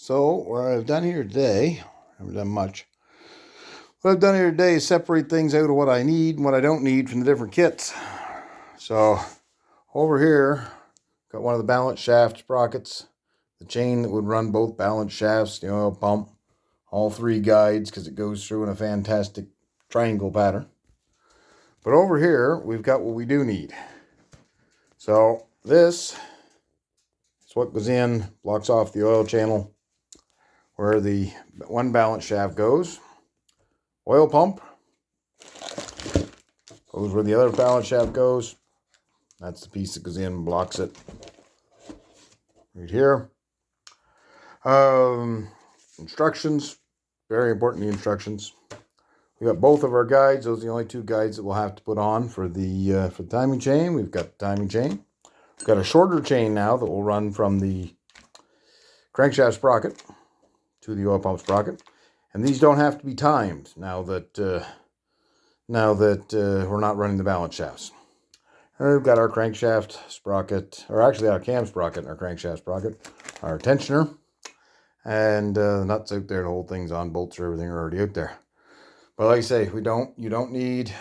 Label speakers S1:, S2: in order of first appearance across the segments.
S1: So what I've done here today, I haven't done much. What I've done here today is separate things out of what I need and what I don't need from the different kits. So over here, got one of the balance shaft sprockets, the chain that would run both balance shafts, the oil pump, all three guides because it goes through in a fantastic triangle pattern. But over here, we've got what we do need. So this is what goes in, blocks off the oil channel where the one balance shaft goes. Oil pump goes where the other balance shaft goes. That's the piece that goes in and blocks it. Right here. Instructions. Very important, the instructions. We got both of our guides. Those are the only two guides that we'll have to put on for the timing chain. We've got the timing chain. We've got a shorter chain now that will run from the crankshaft sprocket to the oil pump sprocket. And these don't have to be timed now that we're not running the balance shafts. And we've got our crankshaft sprocket, or actually our cam sprocket and our crankshaft sprocket, our tensioner, and the nuts out there to hold things on, bolts or everything are already out there. But like I say, you don't need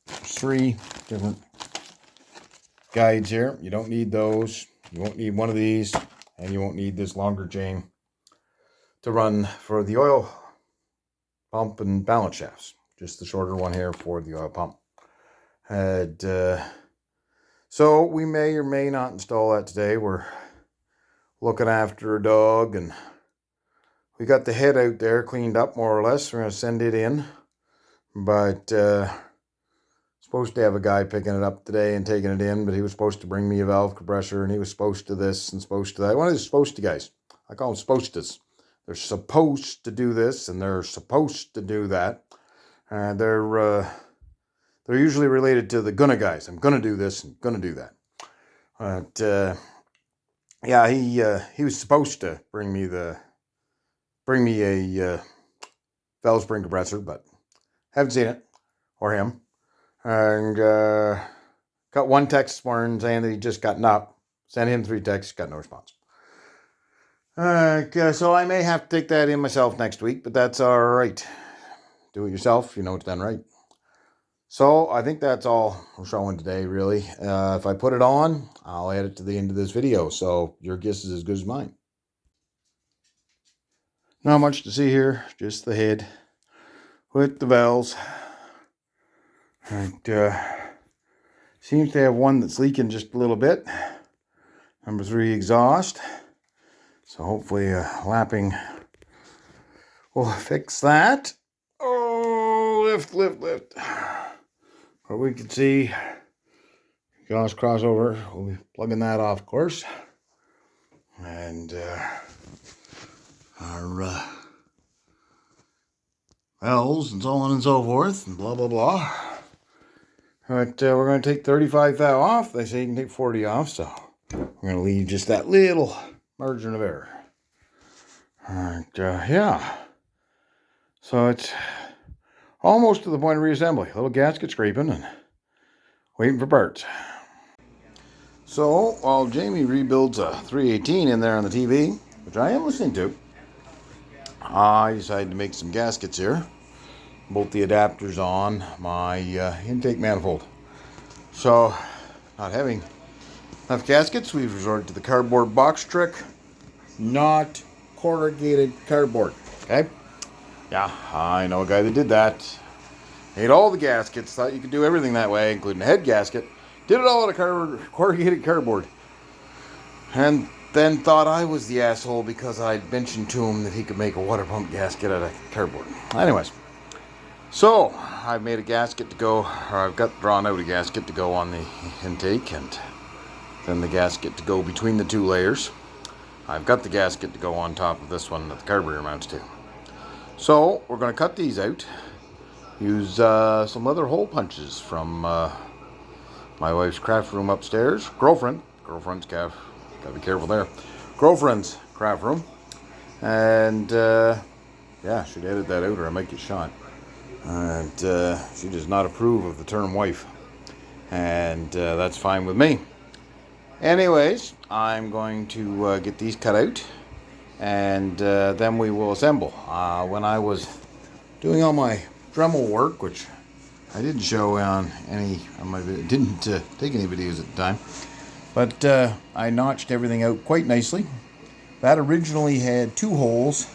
S1: three different guides here. You don't need those. You won't need one of these, and you won't need this longer chain to run for the oil pump and balance shafts. Just the shorter one here for the oil pump. And so we may or may not install that today. We're looking after a dog, and we got the head out there cleaned up more or less. We're going to send it in, but supposed to have a guy picking it up today and taking it in, but he was supposed to bring me a valve compressor, and he was supposed to this and supposed to that. One of these supposed to guys. I call them supposed tos. They're supposed to do this and they're supposed to do that. They're usually related to the gonna guys. I'm gonna do this and gonna do that. But yeah, he was supposed to bring me a valve spring compressor, but haven't seen it or him. And got one text this morning saying that he just gotten up. Sent him 3 texts, got no response. So I may have to take that in myself next week, but that's all right. Do it yourself, you know it's done right. So I think that's all we're showing today, really. If I put it on, I'll add it to the end of this video, so your guess is as good as mine. Not much to see here, just the head with the valves. And seems to have one that's leaking just a little bit. Number 3 exhaust. So hopefully lapping will fix that. Oh, lift. But we can see exhaust crossover. We'll be plugging that off, of course. And our valves and so on and so forth and blah, blah, blah. But we're going to take 35 thou off. They say you can take 40 off, so we're going to leave just that little margin of error. And yeah. So it's almost to the point of reassembly. A little gasket scraping and waiting for parts. So while Jamie rebuilds a 318 in there on the TV, which I am listening to, I decided to make some gaskets here. Bolt the adapters on my intake manifold. So, not having enough gaskets, we've resorted to the cardboard box trick. Not corrugated cardboard. Okay? Yeah, I know a guy that did that. Made all the gaskets, thought you could do everything that way, including a head gasket. Did it all out of corrugated cardboard. And then thought I was the asshole because I'd mentioned to him that he could make a water pump gasket out of cardboard. Anyways. So, I've made a gasket to go, or I've got drawn out a gasket to go on the intake, and then the gasket to go between the 2 layers. I've got the gasket to go on top of this one that the carburetor mounts to. So, we're going to cut these out. Use some leather hole punches from my wife's craft room upstairs. Girlfriend's craft, gotta be careful there. Girlfriend's craft room. And, yeah, should edit that out or I might get shot. And she does not approve of the term wife. And that's fine with me. Anyways, I'm going to get these cut out and then we will assemble. When I was doing all my Dremel work, which I didn't show on my didn't take any videos at the time, but I notched everything out quite nicely. That originally had 2 holes.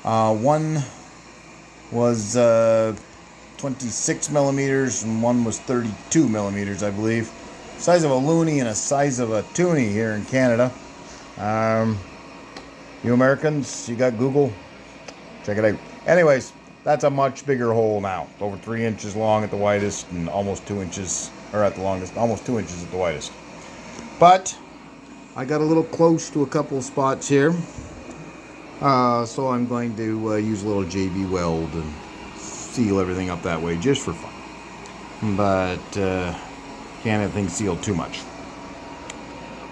S1: One was 26 millimeters and one was 32 millimeters, I believe. Size of a loonie and a size of a toonie here in Canada. You Americans, you got Google? Check it out. Anyways, that's a much bigger hole now. Over 3 inches long at the widest and almost 2 inches, or at the longest, almost 2 inches at the widest. But I got a little close to a couple of spots here. So I'm going to use a little JB weld and seal everything up that way just for fun. But can't have things sealed too much.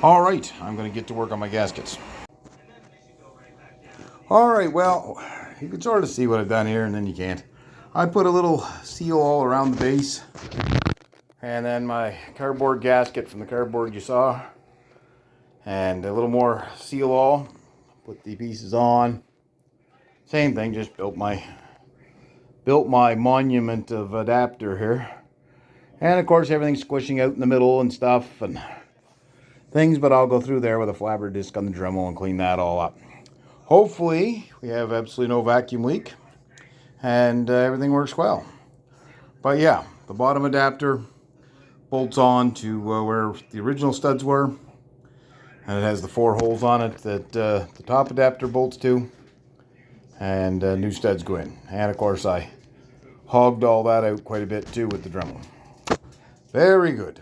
S1: Alright, I'm going to get to work on my gaskets. Alright, well, you can sort of see what I've done here, and then you can't. I put a little seal all around the base, and then my cardboard gasket from the cardboard you saw, and a little more seal all. Put the pieces on. Same thing, just built my monument of adapter here. And of course everything's squishing out in the middle and stuff and things, but I'll go through there with a flabber disc on the Dremel and clean that all up. Hopefully we have absolutely no vacuum leak and everything works well. But yeah, the bottom adapter bolts on to where the original studs were, and it has the 4 holes on it that the top adapter bolts to, and new studs go in. And of course I hogged all that out quite a bit too with the Dremel. Very good.